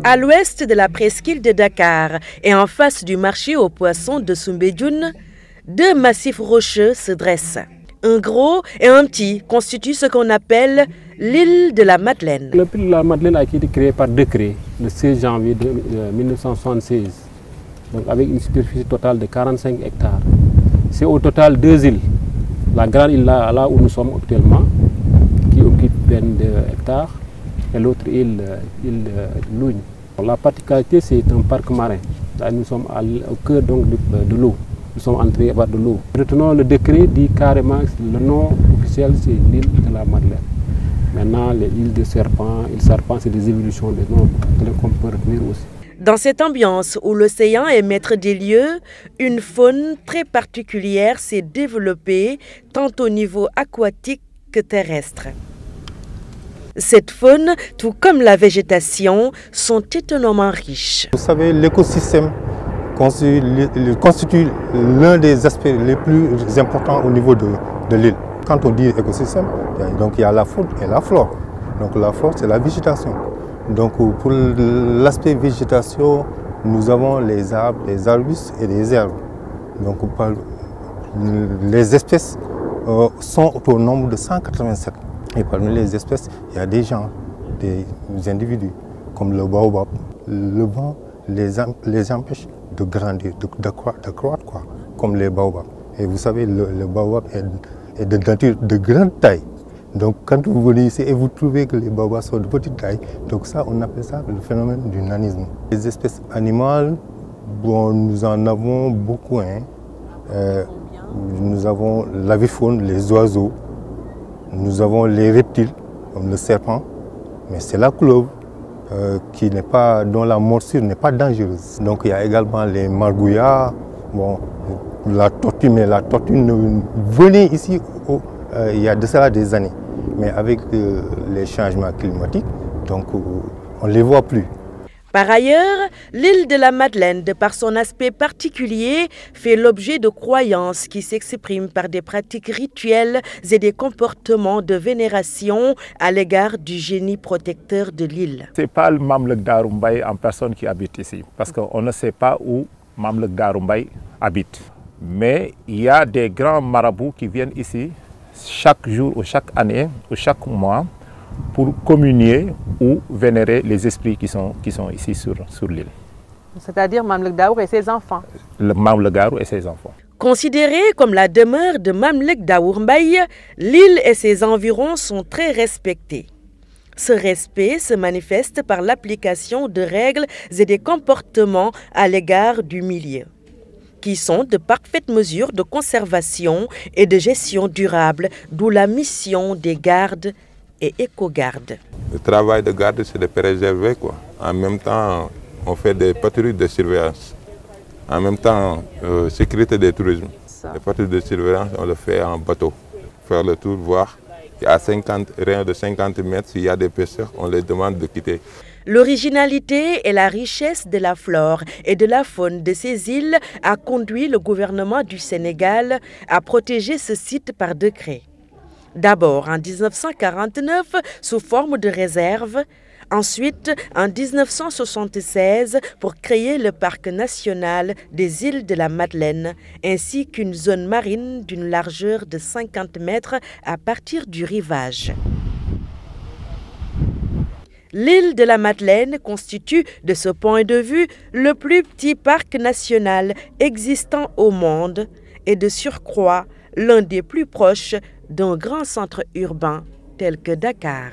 À l'ouest de la presqu'île de Dakar et en face du marché aux poissons de Soumbédioune, deux massifs rocheux se dressent. Un gros et un petit constituent ce qu'on appelle l'île de la Madeleine. Le l'île de la Madeleine a été créé par décret le 16 janvier 1976, donc avec une superficie totale de 45 hectares. C'est au total deux îles. La grande île là où nous sommes actuellement, qui occupe 22 hectares, et l'autre île, Lougne. La particularité, c'est un parc marin. Là, nous sommes au cœur donc, de l'eau. Nous sommes entrés par de l'eau. Retenons, le décret dit carrément que le nom officiel, c'est l'île de la Madeleine. Maintenant, les îles de Serpent, c'est des évolutions des noms qu'on peut retenir aussi. Dans cette ambiance où l'océan est maître des lieux, une faune très particulière s'est développée tant au niveau aquatique que terrestre. Cette faune, tout comme la végétation, sont étonnamment riches. Vous savez, l'écosystème constitue l'un des aspects les plus importants au niveau de l'île. Quand on dit écosystème, donc il y a la faune et la flore. Donc la flore, c'est la végétation. Donc pour l'aspect végétation, nous avons les arbres, les arbustes et les herbes. Donc les espèces sont au nombre de 187. Et parmi les espèces, il y a des gens, des individus, comme le baobab. Le vent les empêche de grandir, de croître, quoi, comme les baobabs. Et vous savez, le baobab est de nature de grande taille. Donc quand vous venez ici et vous trouvez que les baobabs sont de petite taille, donc ça, on appelle ça le phénomène du nanisme. Les espèces animales, bon, nous en avons beaucoup. Hein. Nous avons l'avifaune, les oiseaux. Nous avons les reptiles, comme le serpent, mais c'est la couleuvre dont la morsure n'est pas dangereuse. Donc il y a également les margouillards, bon, la tortue, mais la tortue venait ici il y a de cela des années. Mais avec les changements climatiques, donc on ne les voit plus. Par ailleurs, l'île de la Madeleine, de par son aspect particulier, fait l'objet de croyances qui s'expriment par des pratiques rituelles et des comportements de vénération à l'égard du génie protecteur de l'île. Ce n'est pas le Mamluk Darou Mbaye en personne qui habite ici, parce qu'on ne sait pas où Mamluk Darou Mbaye habite. Mais il y a des grands marabouts qui viennent ici chaque jour ou chaque année ou chaque mois pour communier ou vénérer les esprits qui sont ici sur l'île. C'est-à-dire Mamluk Daour et ses enfants. Le Mamluk Daour et ses enfants. Considérée comme la demeure de Mamluk Daour Mbaye, l'île et ses environs sont très respectés. Ce respect se manifeste par l'application de règles et des comportements à l'égard du milieu, qui sont de parfaites mesures de conservation et de gestion durable, d'où la mission des gardes et éco-gardes. Le travail de garde, c'est de préserver, quoi. En même temps, on fait des patrouilles de surveillance. En même temps, sécurité des tourismes. Les patrouilles de surveillance, on le fait en bateau. Faire le tour, voir. Et à rien de 50 mètres, s'il y a des pêcheurs, on les demande de quitter. L'originalité et la richesse de la flore et de la faune de ces îles a conduit le gouvernement du Sénégal à protéger ce site par décret. D'abord en 1949 sous forme de réserve, ensuite en 1976 pour créer le parc national des îles de la Madeleine, ainsi qu'une zone marine d'une largeur de 50 mètres à partir du rivage. L'île de la Madeleine constitue, de ce point de vue, le plus petit parc national existant au monde et de surcroît l'un des plus proches d'un grand centre urbain tel que Dakar.